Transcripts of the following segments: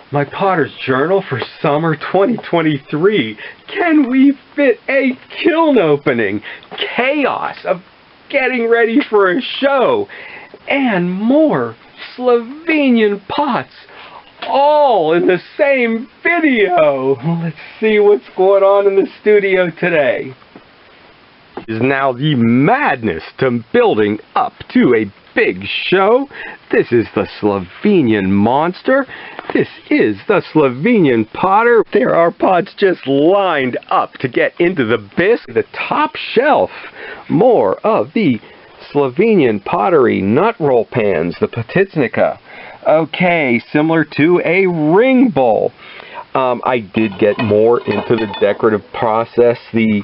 My Potter's Journal for summer 2023. Can we fit a kiln opening? Chaos of getting ready for a show. And more Slovenian pots. All in the same video. Let's see what's going on in the studio today. Is now the madness to building up to a big show. This is the Slovenian monster. This is the Slovenian potter. There are pots just lined up to get into the bisque. The top shelf. More of the Slovenian pottery nut roll pans, the poticnica. Okay, similar to a ring bowl. I did get more into the decorative process. The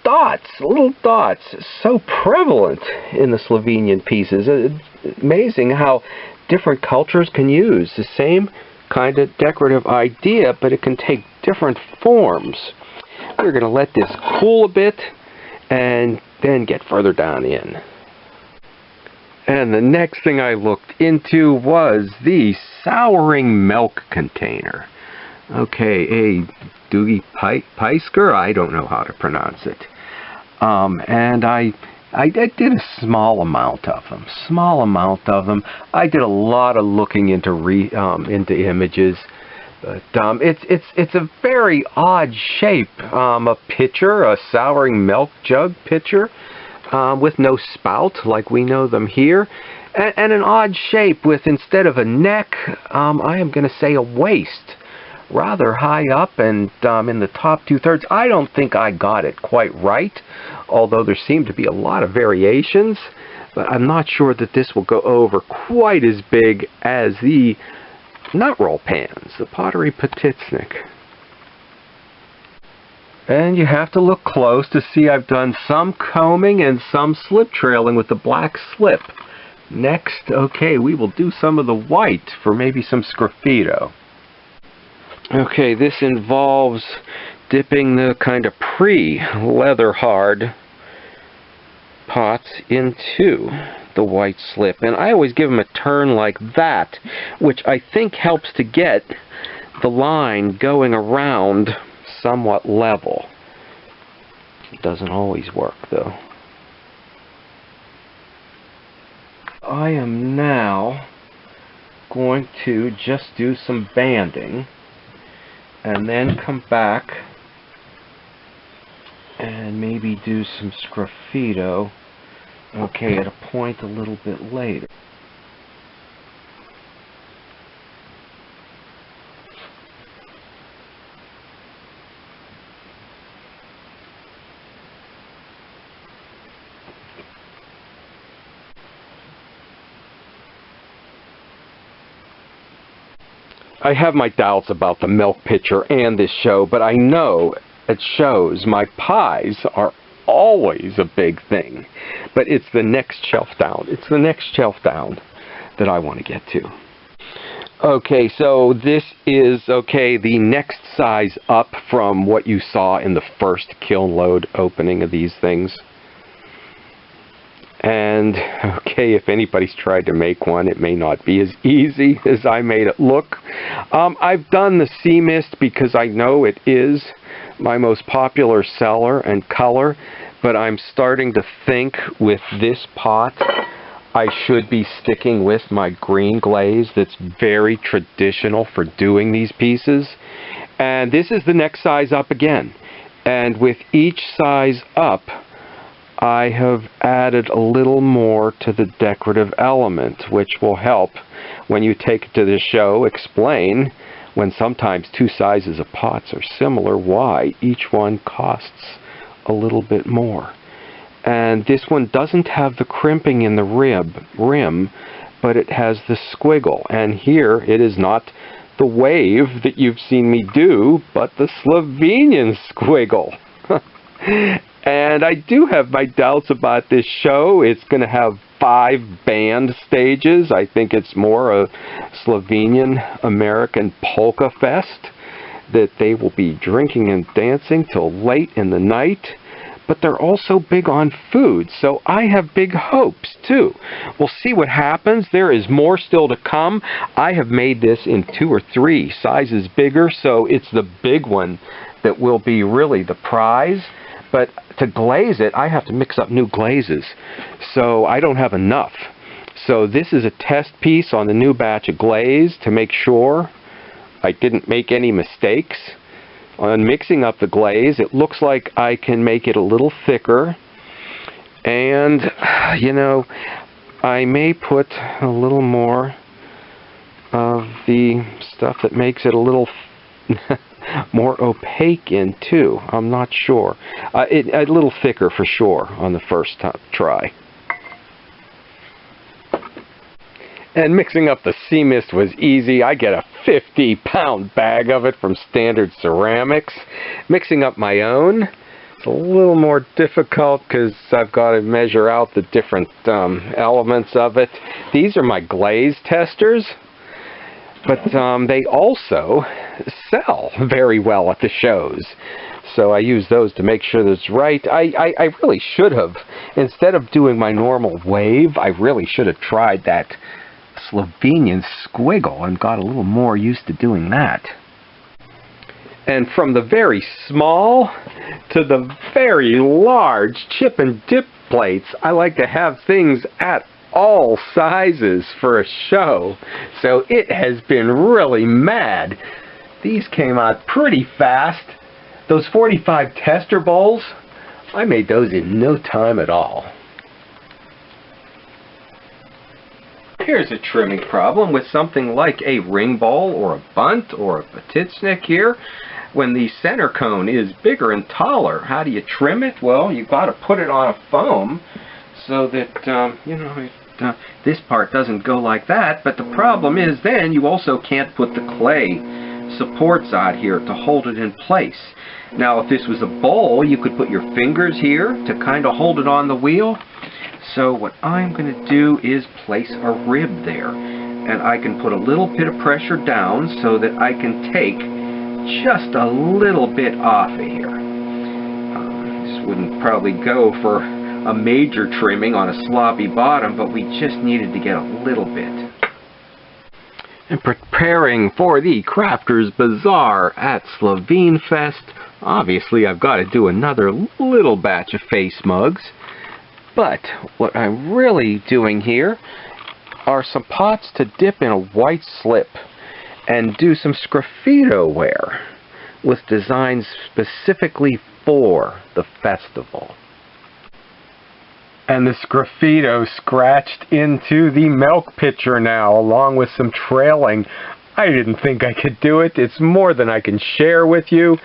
dots, little dots, so prevalent in the Slovenian pieces. It's amazing how different cultures can use the same kind of decorative idea, but it can take different forms. We're going to let this cool a bit and then get further down in. And the next thing I looked into was the souring milk container. Okay, a Doogie Peisker, I don't know how to pronounce it. And I did a small amount of them. I did a lot of looking into images. But it's a very odd shape. A pitcher, a souring milk jug pitcher, with no spout like we know them here, and an odd shape with, instead of a neck, I am going to say a waist. Rather high up and in the top 2/3. I don't think I got it quite right, although there seem to be a lot of variations, but I'm not sure that this will go over quite as big as the nut roll pans, the pottery potticnik. And you have to look close to see I've done some combing and some slip trailing with the black slip. Next, okay, we will do some of the white for maybe some Sgraffito. Okay, this involves dipping the kind of pre-leather hard pots into the white slip. And I always give them a turn like that, which I think helps to get the line going around somewhat level. It doesn't always work, though. I am now going to just do some banding and then come back and maybe do some Sgraffito, okay, at a point a little bit later. I have my doubts about the milk pitcher and this show, but I know at shows my pies are always a big thing. But it's the next shelf down. It's the next shelf down that I want to get to. Okay, so this is, okay, the next size up from what you saw in the first kiln load opening of these things. And, okay, if anybody's tried to make one, it may not be as easy as I made it look. I've done the sea mist because I know it is my most popular seller and color, but I'm starting to think with this pot, I should be sticking with my green glaze that's very traditional for doing these pieces. And this is the next size up again. And with each size up, I have added a little more to the decorative element, which will help when you take it to the show explain, when sometimes two sizes of pots are similar, why each one costs a little bit more. And this one doesn't have the crimping in the rim, but it has the squiggle. And here it is not the wave that you've seen me do, but the Slovenian squiggle. And I do have my doubts about this show. It's going to have 5 band stages. I think it's more a Slovenian American polka fest, that they will be drinking and dancing till late in the night. but they're also big on food, so I have big hopes too. We'll see what happens. There is more still to come. I have made this in 2 or 3 sizes bigger, so it's the big one that will be really the prize. But to glaze it, I have to mix up new glazes, so I don't have enough. So this is a test piece on the new batch of glaze to make sure I didn't make any mistakes. On mixing up the glaze, it looks like I can make it a little thicker, and you know, I may put a little more of the stuff that makes it a little more opaque in too. I'm not sure. A little thicker for sure on the first try. And mixing up the sea mist was easy. I get a 50-pound bag of it from Standard Ceramics. Mixing up my own, it's a little more difficult because I've got to measure out the different elements of it. These are my glaze testers, but they also sell very well at the shows. So I use those to make sure that's right. I really should have, instead of doing my normal wave, I really should have tried that Slovenian squiggle and got a little more used to doing that. And from the very small to the very large chip and dip plates, I like to have things at all sizes for a show. So it has been really mad. These came out pretty fast. Those 45 tester bowls, I made those in no time at all. Here's a trimming problem with something like a ring bowl or a bunt or a potticnik here. When the center cone is bigger and taller, how do you trim it? Well, you've got to put it on a foam so that, you know, this part doesn't go like that. But the problem is then you also can't put the clay supports out here to hold it in place. Now, if this was a bowl, you could put your fingers here to kind of hold it on the wheel. So what I'm going to do is place a rib there, and I can put a little bit of pressure down so that I can take just a little bit off of here. This wouldn't probably go for a major trimming on a sloppy bottom, but we just needed to get a little bit. And preparing for the Crafters Bazaar at Slovenefest, obviously I've got to do another little batch of face mugs. But what I'm really doing here are some pots to dip in a white slip and do some Sgraffito wear with designs specifically for the festival. And the Sgraffito scratched into the milk pitcher now, along with some trailing. I didn't think I could do it. It's more than I can share with you.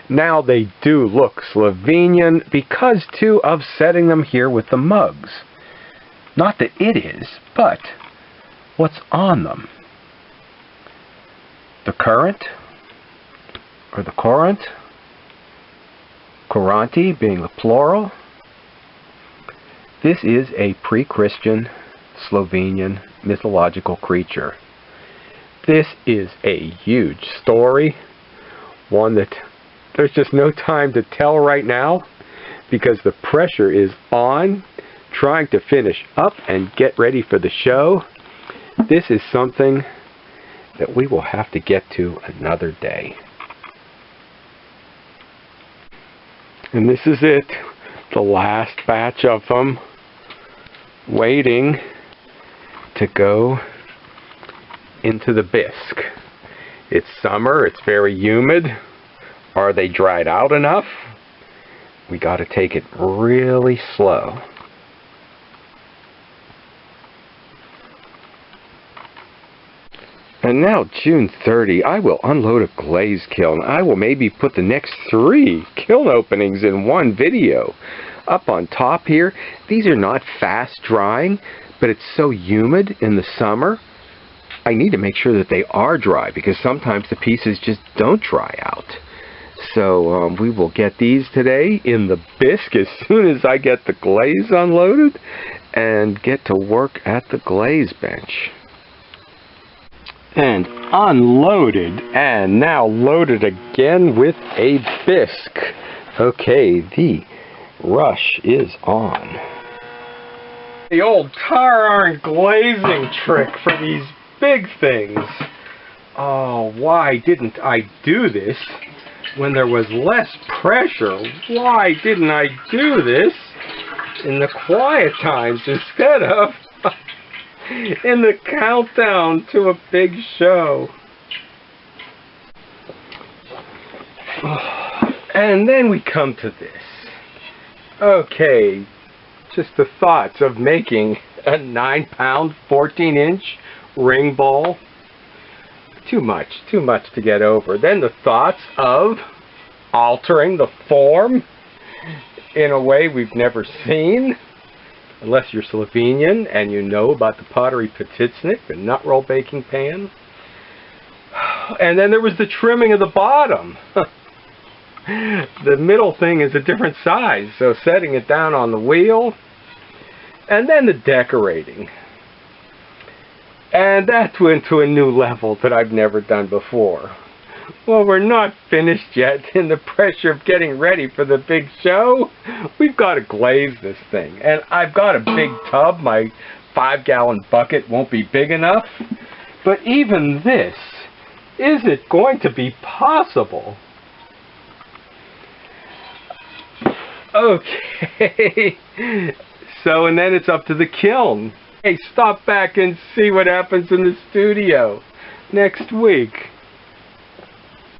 Now they do look Slovenian because, too, of setting them here with the mugs. Not that it is, but what's on them? The current, or the current, Coranti being the plural. This is a pre-Christian Slovenian mythological creature. This is a huge story, one that there's just no time to tell right now because the pressure is on, trying to finish up and get ready for the show. This is something that we will have to get to another day. And this is it, the last batch of them, waiting to go into the bisque. It's summer, it's very humid. Are they dried out enough? We got to take it really slow. And now, June 30, I will unload a glaze kiln. I will maybe put the next 3 kiln openings in one video. Up on top here, these are not fast drying, but it's so humid in the summer. I need to make sure that they are dry because sometimes the pieces just don't dry out. So we will get these today in the bisque as soon as I get the glaze unloaded and get to work at the glaze bench. And unloaded and now loaded again with a bisque. Okay, the rush is on. The old tarragon glazing trick for these big things. Oh, why didn't I do this when there was less pressure? Why didn't I do this in the quiet times instead of in the countdown to a big show? And then we come to this. Okay, just the thoughts of making a 9-pound, 14-inch ring ball. Too much to get over. Then the thoughts of altering the form in a way we've never seen, unless you're Slovenian and you know about the pottery poticnik, the nut roll baking pan. And then there was the trimming of the bottom. The middle thing is a different size, so setting it down on the wheel. And then the decorating. And that went to a new level that I've never done before. Well, we're not finished yet in the pressure of getting ready for the big show. We've got to glaze this thing. And I've got a big tub. My 5-gallon bucket won't be big enough. But even this, is it going to be possible? Okay. So, and then it's up to the kiln. Hey, stop back and see what happens in the studio next week.